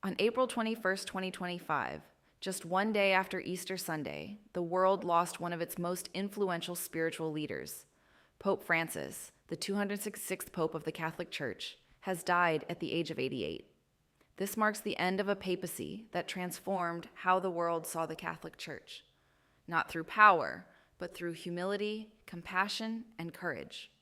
On April 21st, 2025, just one day after Easter Sunday, the world lost one of its most influential spiritual leaders. Pope Francis, the 266th Pope of the Catholic Church, has died at the age of 88. This marks the end of a papacy that transformed how the world saw the Catholic Church, not through power, but through humility, compassion, and courage.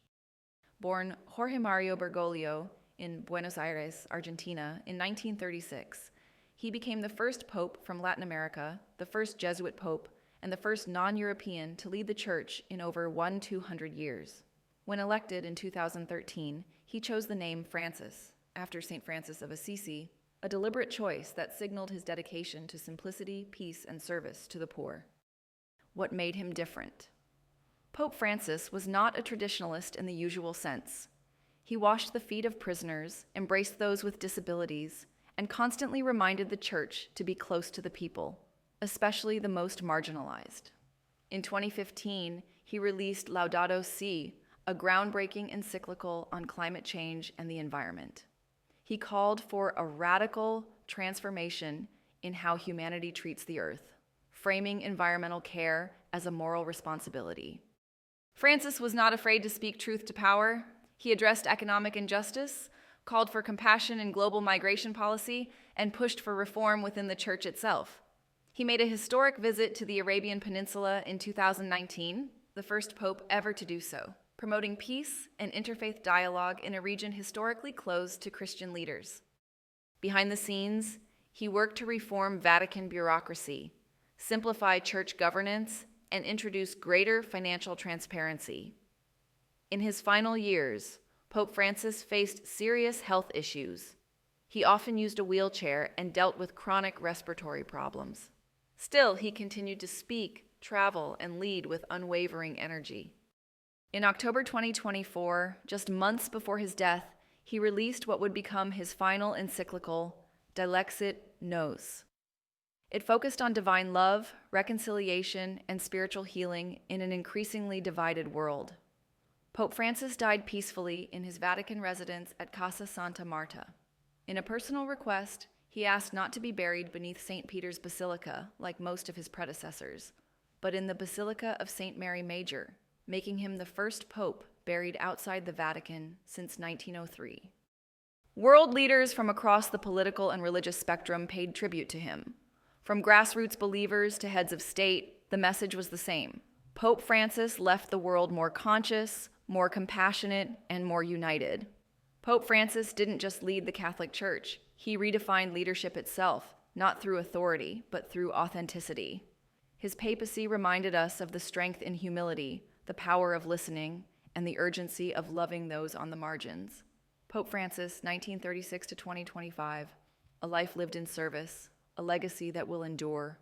Born Jorge Mario Bergoglio in Buenos Aires, Argentina, in 1936, he became the first pope from Latin America, the first Jesuit pope, and the first non-European to lead the Church in over 200 years. When elected in 2013, he chose the name Francis, after St. Francis of Assisi, a deliberate choice that signaled his dedication to simplicity, peace, and service to the poor. What made him different? Pope Francis was not a traditionalist in the usual sense. He washed the feet of prisoners, embraced those with disabilities, and constantly reminded the Church to be close to the people, especially the most marginalized. In 2015, he released Laudato Si, a groundbreaking encyclical on climate change and the environment. He called for a radical transformation in how humanity treats the earth, framing environmental care as a moral responsibility. Francis was not afraid to speak truth to power. He addressed economic injustice, called for compassion in global migration policy, and pushed for reform within the Church itself. He made a historic visit to the Arabian Peninsula in 2019, the first pope ever to do so, promoting peace and interfaith dialogue in a region historically closed to Christian leaders. Behind the scenes, he worked to reform Vatican bureaucracy, simplify church governance, and introduce greater financial transparency. In his final years, Pope Francis faced serious health issues. He often used a wheelchair and dealt with chronic respiratory problems. Still, he continued to speak, travel, and lead with unwavering energy. In October 2024, just months before his death, he released what would become his final encyclical, Dilexit Nos. It focused on divine love, reconciliation, and spiritual healing in an increasingly divided world. Pope Francis died peacefully in his Vatican residence at Casa Santa Marta. In a personal request, he asked not to be buried beneath St. Peter's Basilica like most of his predecessors, but in the Basilica of St. Mary Major, making him the first pope buried outside the Vatican since 1903. World leaders from across the political and religious spectrum paid tribute to him. From grassroots believers to heads of state, the message was the same. Pope Francis left the world more conscious, more compassionate, and more united. Pope Francis didn't just lead the Catholic Church. He redefined leadership itself, not through authority, but through authenticity. His papacy reminded us of the strength in humility, the power of listening, and the urgency of loving those on the margins. Pope Francis, 1936 to 2025, a life lived in service, a legacy that will endure.